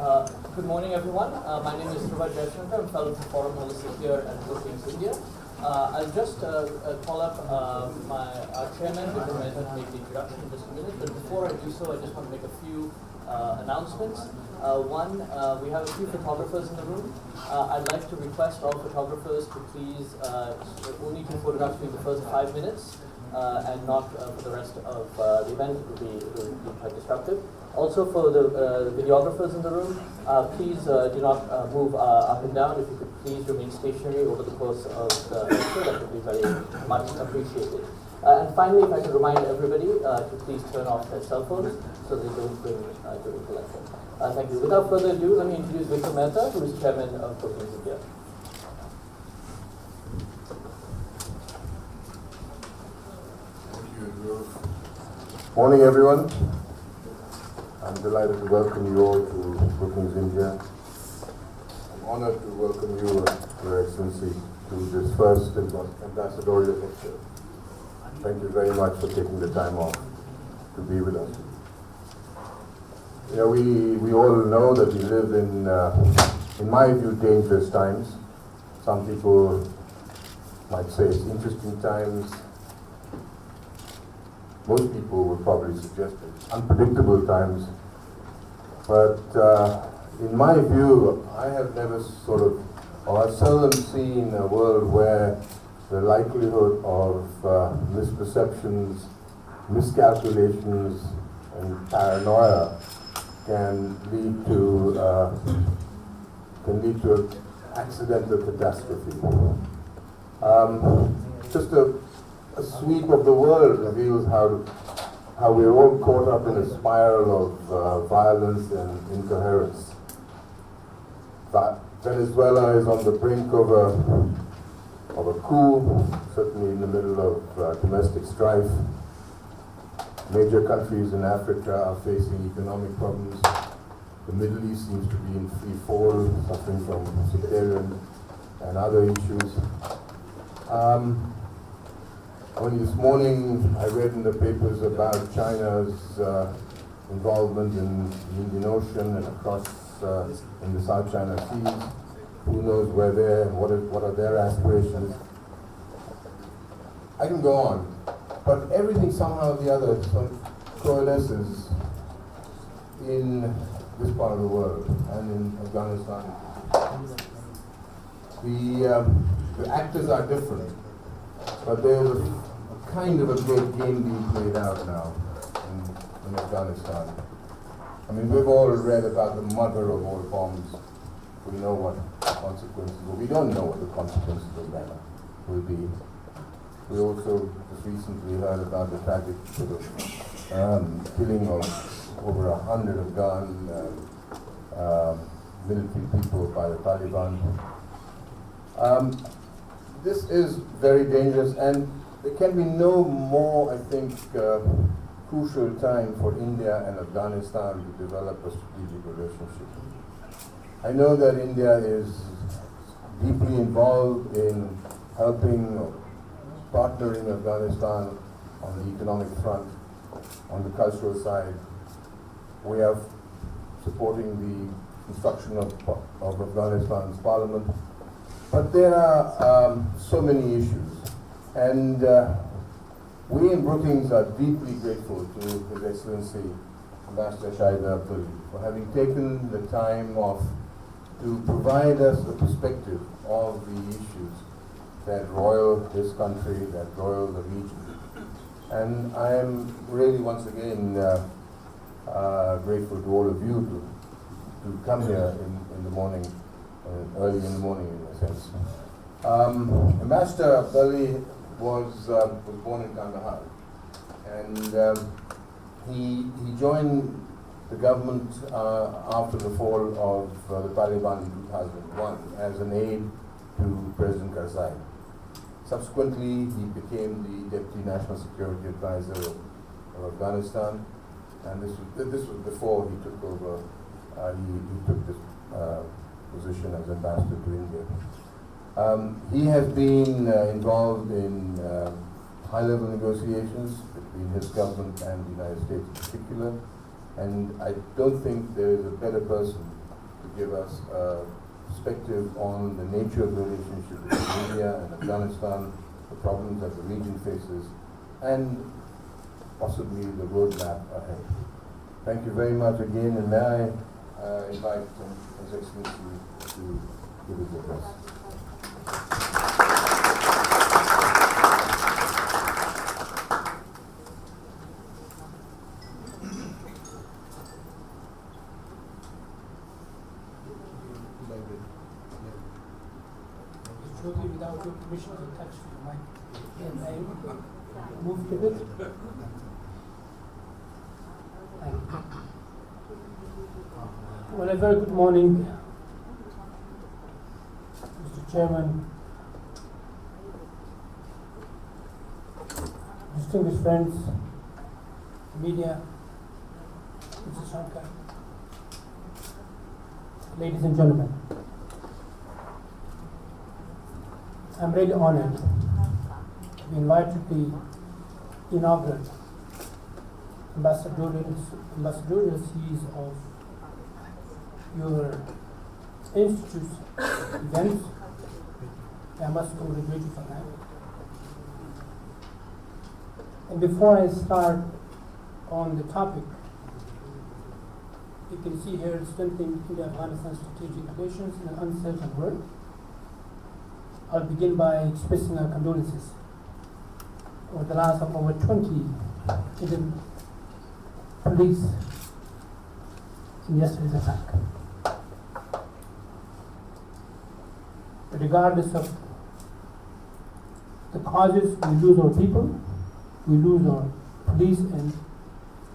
Good morning, everyone. My name is Sriva Jaishankar. I'm fellow to Foreign Policy here at Brookings, India. I'll just call up our chairman, Vikram Mehta, to make the introduction in just a minute. But before I do so, I just want to make a few announcements. One, we have a few photographers in the room. I'd like to request all photographers to please only take photographs during the first 5 minutes and not for the rest of the event. It will be quite disruptive. Also, for the videographers in the room, please do not move up and down. If you could please remain stationary over the course of the lecture, that would be very much appreciated. And finally, if I could remind everybody to please turn off their cell phones so they don't ring during the lecture. Thank you. Without further ado, let me introduce Vikram Mehta, who is chairman of Brookings India. Thank you, Dhruv. Morning, everyone. I'm delighted to welcome you all to Brookings India. I'm honored to welcome you, Your Excellency, to this first ambassadorial lecture. Thank you very much for taking the time off to be with us. You know, we all know that we live in my view, dangerous times. Some people might say it's interesting times. Most people would probably suggest it's unpredictable times. But in my view, I have never or I've seldom seen a world where the likelihood of misperceptions, miscalculations, and paranoia can lead to an accidental catastrophe. Just a sweep of the world reveals how we're all caught up in a spiral of violence and incoherence. Venezuela is on the brink of a coup, certainly in the middle of domestic strife. Major countries in Africa are facing economic problems. The Middle East seems to be in free fall, suffering from sectarian and other issues. Only this morning I read in the papers about China's involvement in the Indian Ocean and across in the South China Seas. Who knows where they're and what are their aspirations? I can go on, but everything somehow or the other coalesces in this part of the world and in Afghanistan. The actors are different, but there's a kind of a great game being played out now in Afghanistan. I mean, we've all read about the mother of all bombs. We know what the consequences, but we don't know what the consequences of that will be. We also just recently heard about the tragic killing of over 100 Afghan military people by the Taliban. This is very dangerous, and there can be no more, I think, crucial time for India and Afghanistan to develop a strategic relationship. I know that India is deeply involved in helping or partnering Afghanistan on the economic front, on the cultural side. We are supporting the construction of Afghanistan's parliament. But there are so many issues, and we in Brookings are deeply grateful to His Excellency Ambassador Abdali for having taken the time off to provide us the perspective of the issues that roil this country, that roil the region. And I am really once again grateful to all of you to come here in the morning, early in the morning in a sense. Ambassador Abdali was born in Kandahar, and he joined the government after the fall of the Taliban in 2001 as an aide to President Karzai. Subsequently, he became the Deputy National Security Advisor of Afghanistan, and this was before he took over. He took this position as ambassador to India. He has been involved in high-level negotiations between his government and the United States in particular, and I don't think there is a better person to give us a perspective on the nature of the relationship between India and Afghanistan, the problems that the region faces, and possibly the roadmap ahead. Thank you very much again, and may I invite His Excellency to give his address. Shortly, without your permission, to touch the mic. Can I move to it? Thank you. Well, a very good morning, Mr. Chairman, distinguished friends, media, Mr. Shankar, ladies and gentlemen. I'm really honored to be invited to the inaugural ambassadorial series of your institute's events. I must congratulate you for that. And before I start on the topic, you can see here strengthening India-Afghanistan strategic relations in an uncertain world. I'll begin by expressing our condolences over the loss of over 20 Indian police in yesterday's attack. But regardless of the causes, we lose our people, we lose our police and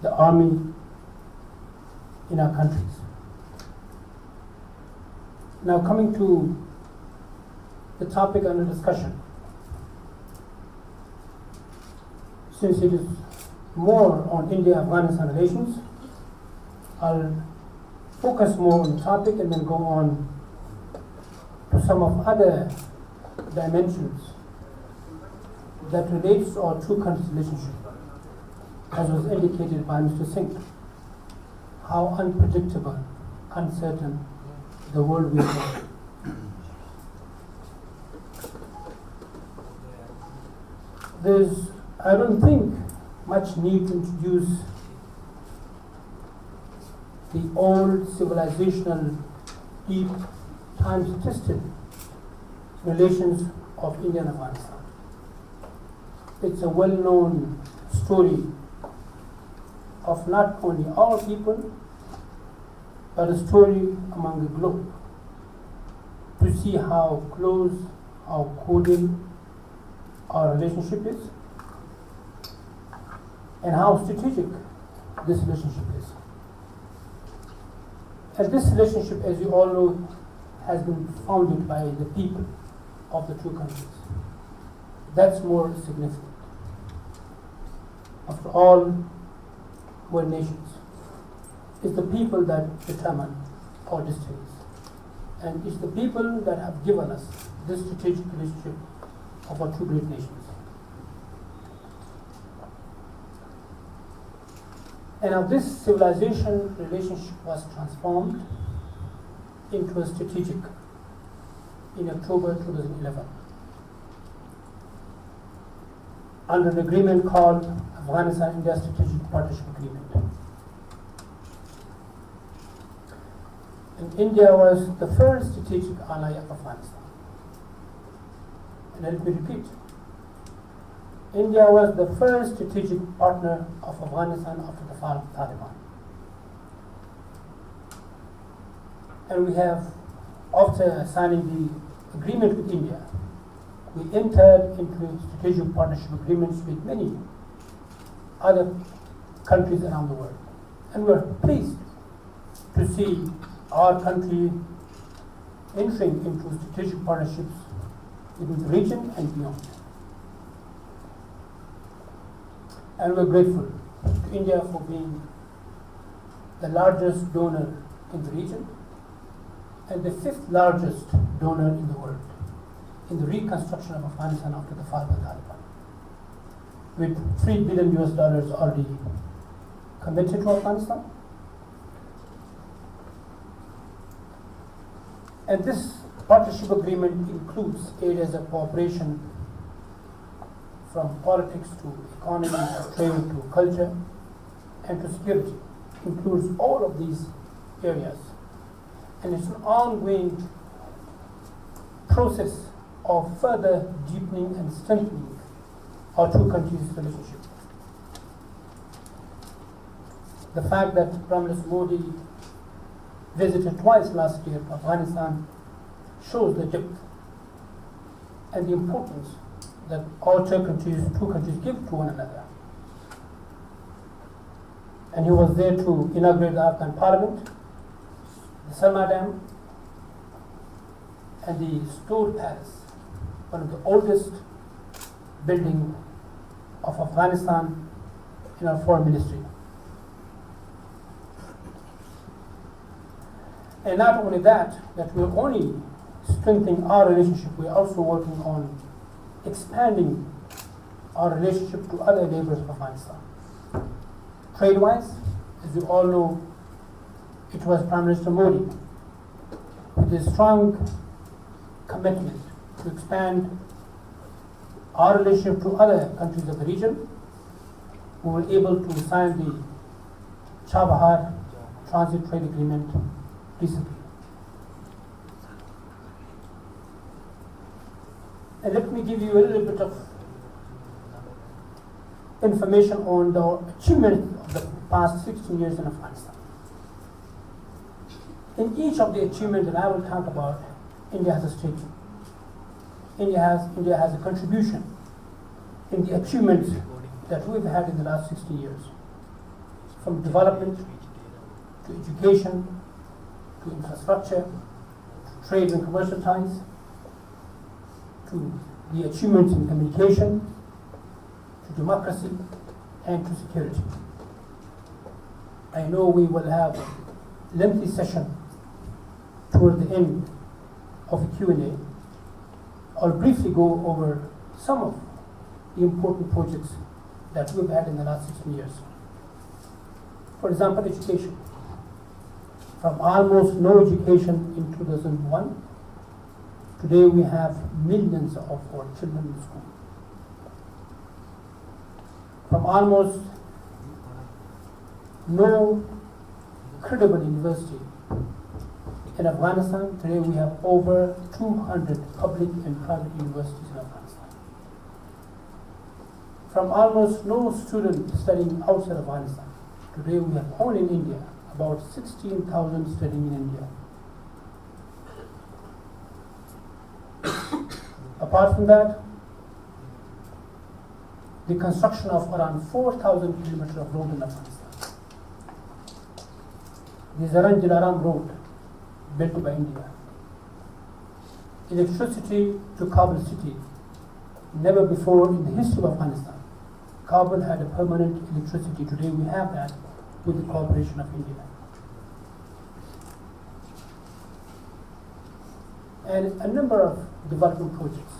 the army in our countries. Now coming to the topic under discussion. Since it is more on India-Afghanistan relations, I'll focus more on the topic and then go on to some of other dimensions that relates to our two countries' relationship, as was indicated by Mr. Singh, how unpredictable, uncertain the world we live in. There's, I don't think, much need to introduce the old civilizational, deep, time-tested relations of India and Afghanistan. It's a well-known story of not only our people, but a story among the globe, to see how close, how cordial our relationship is, and how strategic this relationship is. And this relationship, as you all know, has been founded by the people of the two countries. That's more significant. After all, we're nations. It's the people that determine our destinies. And it's the people that have given us this strategic relationship of our two great nations. And now this civilization relationship was transformed into a strategic in October 2011 under an agreement called Afghanistan-India Strategic Partnership Agreement. And India was the first strategic ally of Afghanistan. And let me repeat, India was the first strategic partner of Afghanistan after the fall of Taliban. And we have, after signing the agreement with India, we entered into strategic partnership agreements with many other countries around the world. And we're pleased to see our country entering into strategic partnerships within the region and beyond. And we're grateful to India for being the largest donor in the region and the fifth largest donor in the world in the reconstruction of Afghanistan after the fall of the Taliban, with $3 billion already committed to Afghanistan. And this partnership agreement includes areas of cooperation from politics to economy to trade to culture and to security. Includes all of these areas. And it's an ongoing process of further deepening and strengthening our two countries' relationship. The fact that Prime Minister Modi visited twice last year to Afghanistan shows the depth and the importance that our two countries give to one another. And he was there to inaugurate the Afghan Parliament, the Selma Dam, and the Store Palace, one of the oldest buildings of Afghanistan in our foreign ministry. And not only that we're only strengthening our relationship, we're also working on expanding our relationship to other neighbors of Afghanistan. Trade-wise, as you all know, it was Prime Minister Modi with his strong commitment to expand our relationship to other countries of the region, who were able to sign the Chabahar Transit Trade Agreement recently. And let me give you a little bit of information on the achievement of the past 16 years in Afghanistan. In each of the achievements that I will talk about, India has a stake. India has a contribution in the achievements that we've had in the last 60 years. From development to education, to infrastructure, to trade and commercial ties, to the achievements in communication, to democracy, and to security. I know we will have a lengthy session toward the end of the Q&A. I'll briefly go over some of the important projects that we've had in the last 16 years. For example, education. From almost no education in 2001, today we have millions of our children in school. From almost no credible university in Afghanistan, today we have over 200 public and private universities in Afghanistan. From almost no student studying outside Afghanistan, today we have only in India about 16,000 studying in India. Apart from that, the construction of around 4,000 kilometers of road in Afghanistan. The Zaran-Dilaram road, built by India. Electricity to Kabul city. Never before in the history of Afghanistan, Kabul had a permanent electricity. Today we have that with the cooperation of India. And a number of development projects,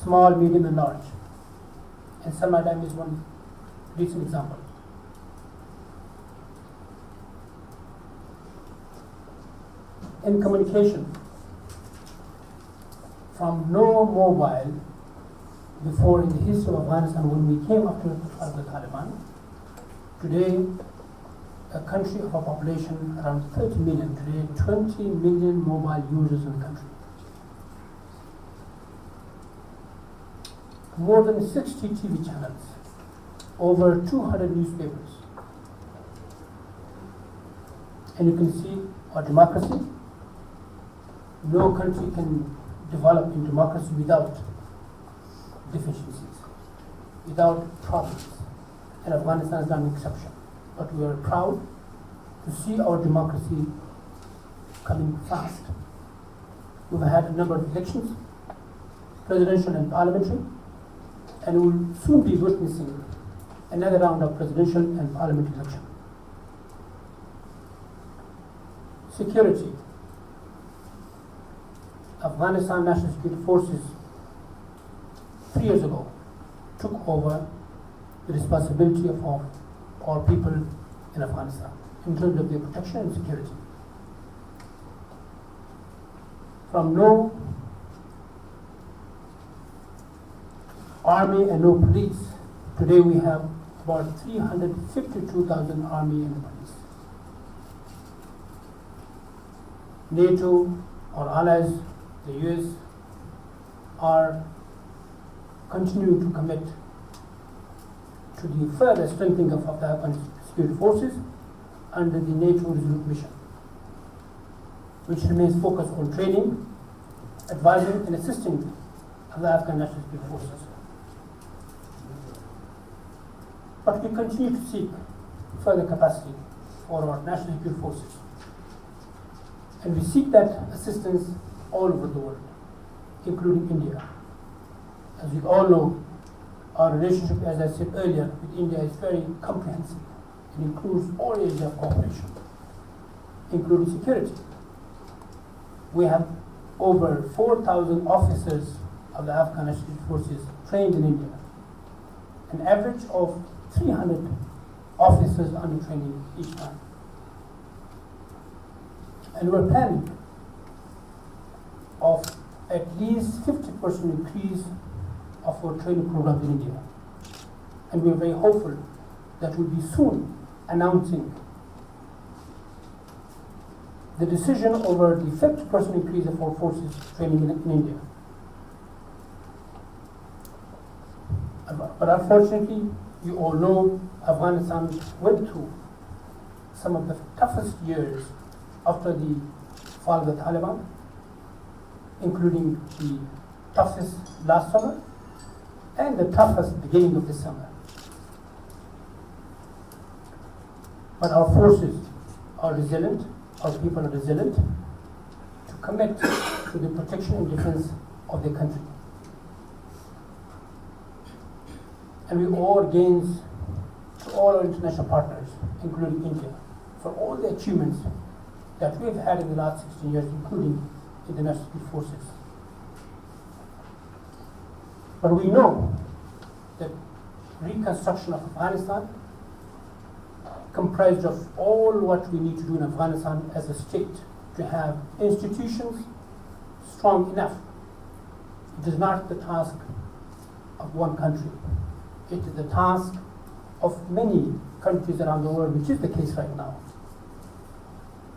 small, medium, and large. And Selma Dam is one recent example. In communication, from no mobile before in the history of Afghanistan when we came after the Taliban, today a country of a population around 30 million, today 20 million mobile users in the country. More than 60 TV channels, over 200 newspapers. And you can see our democracy. No country can develop in democracy without deficiencies, without problems. And Afghanistan is not an exception. But we are proud to see our democracy coming fast. We've had a number of elections, presidential and parliamentary, and we will soon be witnessing another round of presidential and parliamentary election. Security. Afghanistan National Security Forces 3 years ago took over the responsibility of our people in Afghanistan in terms of their protection and security. from no army and no police, today we have about 352,000 army and police. NATO, our allies, the US, are continuing to commit to the further strengthening of the Afghan security forces under the NATO Resolute mission, which remains focused on training, advising, and assisting the Afghan National Security Forces. But we continue to seek further capacity for our national security forces. And we seek that assistance all over the world, including India. As we all know, our relationship, as I said earlier, with India is very comprehensive. It includes all areas of cooperation, including security. We have over 4,000 officers of the Afghan National Forces trained in India, an average of 300 officers under training each time. And we're planning of at least 50% increase of our training programs in India. And we're very hopeful that we'll be soon announcing the decision over the 50% increase of our forces training in India. But unfortunately, you all know Afghanistan went through some of the toughest years after the fall of the Taliban, including the toughest last summer and the toughest beginning of this summer. But our forces are resilient, our people are resilient to commit to the protection and defense of their country. And we owe our gains to all our international partners, including India, for all the achievements that we have had in the last 16 years, including in the national security forces. But we know that reconstruction of Afghanistan, comprised of all what we need to do in Afghanistan as a state, to have institutions strong enough. It is not the task of one country. It is the task of many countries around the world, which is the case right now.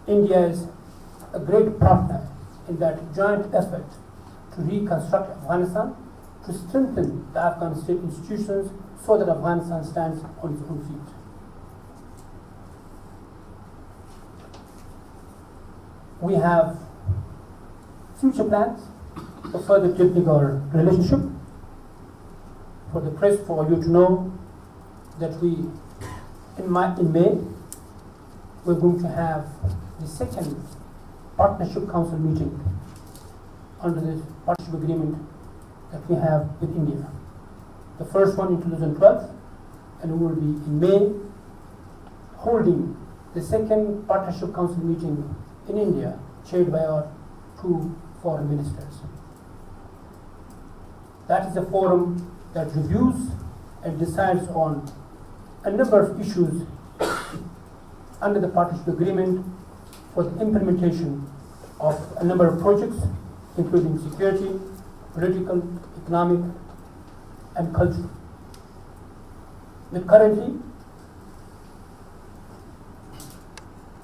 India is a great partner in that joint effort to reconstruct Afghanistan, to strengthen the Afghan state institutions so that Afghanistan stands on its own feet. We have future plans for further deepening our relationship. For the press, for you to know that in May, we're going to have the second Partnership Council meeting under this partnership agreement that we have with India. The first one in 2012, and we will be in May holding the second Partnership Council meeting in India, chaired by our two foreign ministers. That is a forum that reviews and decides on a number of issues under the partnership agreement for the implementation of a number of projects, including security, political, economic, and cultural. But currently,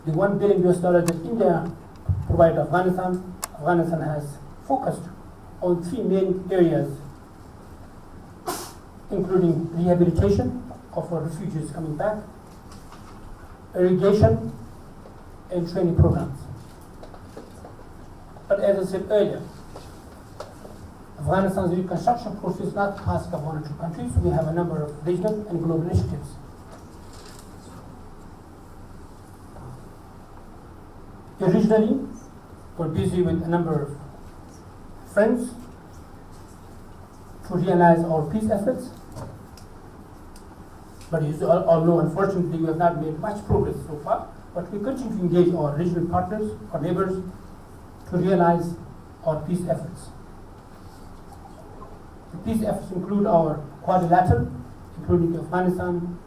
the $1 billion that India provided Afghanistan has focused on three main areas, including rehabilitation of our refugees coming back, irrigation, and training programs. But as I said earlier, Afghanistan's reconstruction process is not the task of one or two countries. We have a number of regional and global initiatives. Originally, we're busy with a number of friends to realize our peace efforts. But as you all know, unfortunately, we have not made much progress so far. But we continue to engage our regional partners, our neighbors, to realize our peace efforts. The peace efforts include our quadrilateral, including Afghanistan,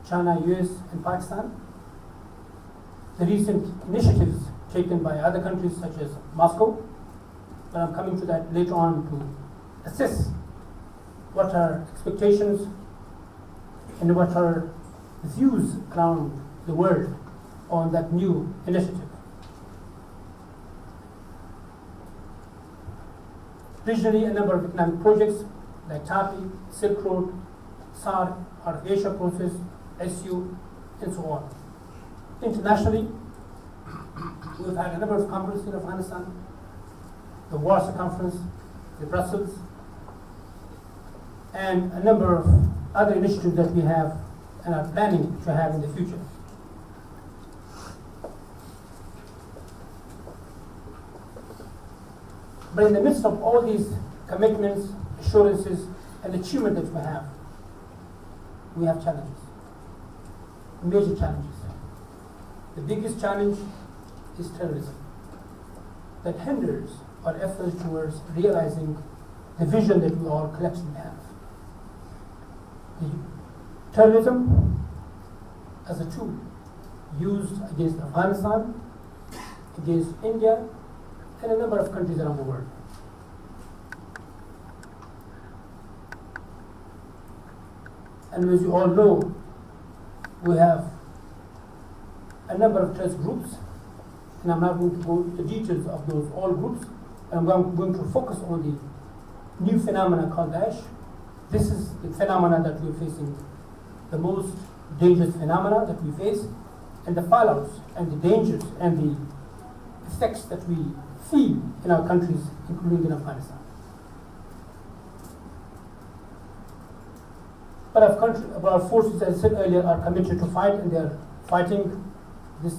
China, US, and Pakistan. The recent initiatives taken by other countries such as Moscow, but I'm coming to that later on to assess what are expectations and what are views around the world on that new initiative. Regionally, a number of economic projects like TAPI, Silk Road, SARC, Heart of Asia process, SU, and so on. Internationally, we've had a number of conferences in Afghanistan, the Warsaw Conference, the Brussels, and a number of other initiatives that we have and are planning to have in the future. But in the midst of all these commitments, assurances, and achievement that we have challenges, major challenges. The biggest challenge is terrorism that hinders our efforts towards realizing the vision that we all collectively have. The terrorism as a tool used against Afghanistan, against India, and a number of countries around the world. And as you all know, we have a number of terrorist groups, and I'm not going to go into the details of those all groups. I'm going to focus on the new phenomena called Daesh. This is the phenomena that we're facing, the most dangerous phenomena that we face, and the fallouts and the dangers and the effects that we feel in our countries, including in Afghanistan. But our forces, as I said earlier, are committed to fight, and they are fighting this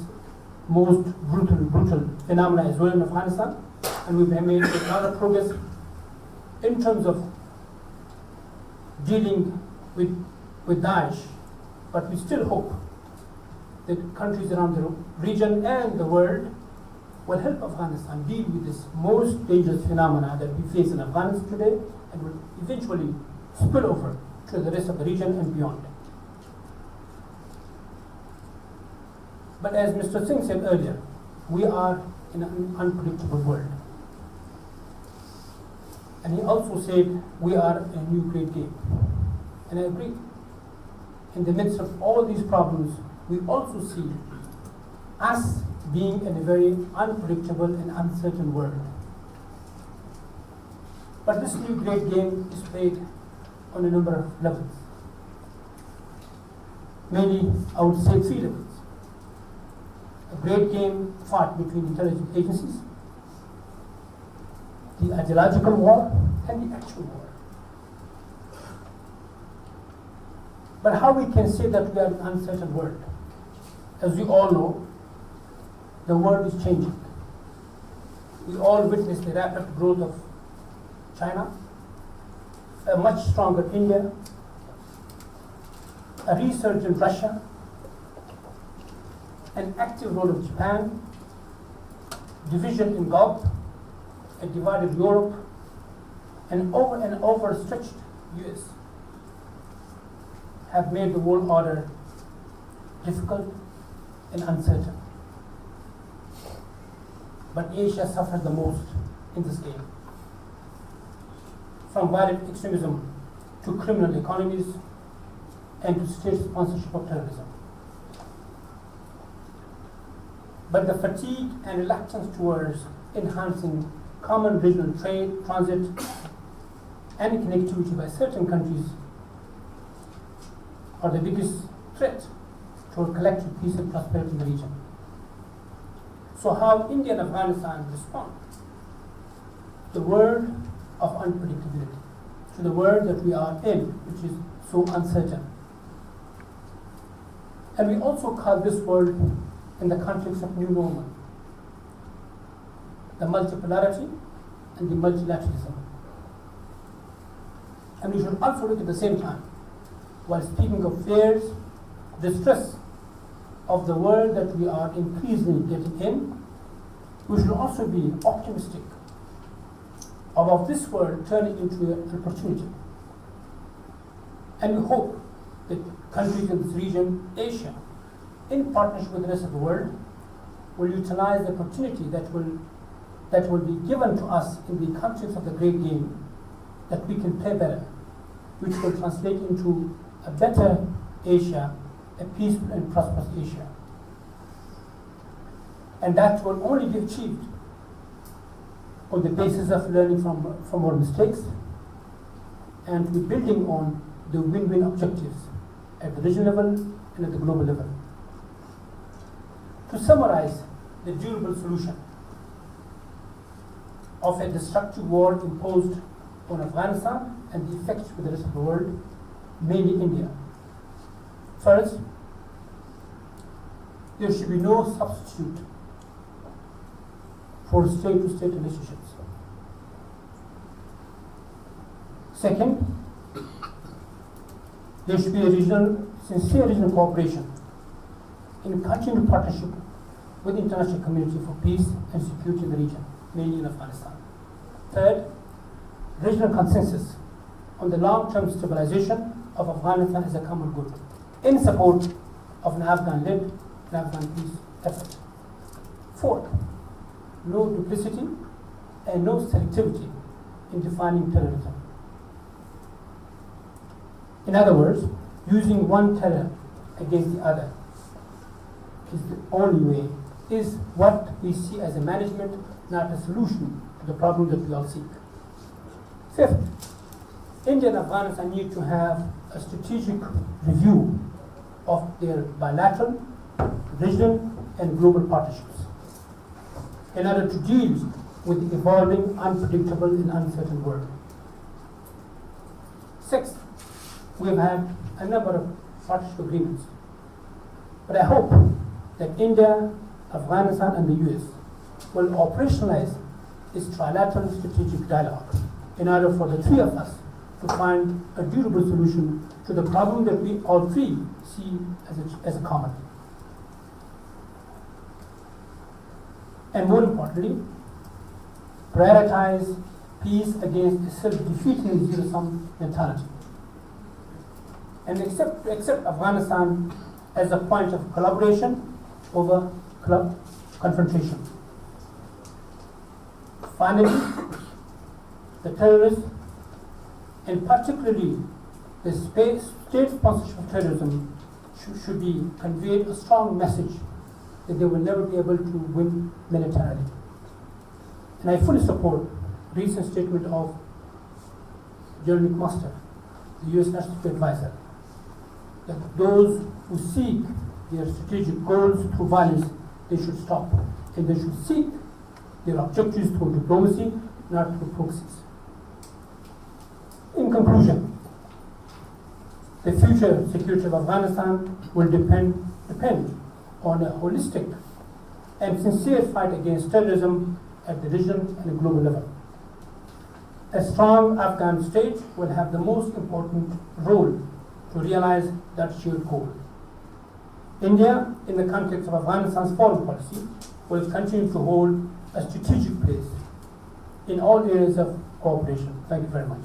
most brutal phenomena as well in Afghanistan. And we've made a lot of progress in terms of dealing with Daesh. But we still hope that countries around the region and the world will help Afghanistan deal with this most dangerous phenomena that we face in Afghanistan today, and will eventually spill over to the rest of the region and beyond. But as Mr. Singh said earlier, we are in an unpredictable world. And he also said we are in a new great game. And I agree. In the midst of all these problems, we also see us being in a very unpredictable and uncertain world. But this new great game is played on a number of levels. Mainly, I would say 3 levels. A great game fought between intelligence agencies, the ideological war, and the actual war. But how we can say that we are in an uncertain world? As we all know, the world is changing. We all witness the rapid growth of China, a much stronger India, a resurgent Russia, an active role of Japan, division in Gulf, a divided Europe, and overstretched US have made the world order difficult and uncertain. But Asia suffers the most in this game. From violent extremism to criminal economies and to state sponsorship of terrorism. But the fatigue and reluctance towards enhancing common regional trade, transit, and connectivity by certain countries are the biggest threat to our collective peace and prosperity in the region. So how India and Afghanistan respond to the world of unpredictability, to the world that we are in, which is so uncertain. And we also call this world in the context of new normal, the multipolarity and the multilateralism. And we should also look at the same time, while speaking of fears, distress of the world that we are increasingly getting in, we should also be optimistic about this world turning into an opportunity. And we hope that countries in this region, Asia, in partnership with the rest of the world, will utilize the opportunity that will be given to us in the context of the great game, that we can play better, which will translate into a better Asia, a peaceful and prosperous Asia. And that will only be achieved on the basis of learning from our mistakes and we're building on the win-win objectives at the regional level and at the global level. To summarize the durable solution of a destructive war imposed on Afghanistan and the effects with the rest of the world, mainly India. First, there should be no substitute for state-to-state relationships. Second, there should be a sincere regional cooperation in continued partnership with the international community for peace and security in the region, mainly in Afghanistan. Third, regional consensus on the long-term stabilization of Afghanistan as a common good in support of an Afghan-led and Afghan peace effort. Fourth, no duplicity and no selectivity in defining terrorism. In other words, using one terror against the other is the only way, is what we see as a management, not a solution to the problem that we all seek. Fifth, India and Afghanistan need to have a strategic review of their bilateral, regional, and global partnerships in order to deal with the evolving, unpredictable, and uncertain world. Sixth, we have had a number of partnership agreements, but I hope that India, Afghanistan, and the US will operationalize its trilateral strategic dialogue in order for the three of us to find a durable solution to the problem that we all three see as a common. And more importantly, prioritize peace against a self-defeating zero-sum mentality. And accept Afghanistan as a point of collaboration over confrontation. Finally, the terrorists, and particularly the state sponsorship of terrorism, should be conveyed a strong message that they will never be able to win militarily. And I fully support the recent statement of General McMaster, the US National Security Advisor, that those who seek their strategic goals through violence, they should stop, and they should seek their objectives through diplomacy, not through proxies. In conclusion, the future security of Afghanistan will depend on a holistic and sincere fight against terrorism at the regional and global level. A strong Afghan state will have the most important role to realize that shared goal. India, in the context of Afghanistan's foreign policy, will continue to hold a strategic place in all areas of cooperation. Thank you very much.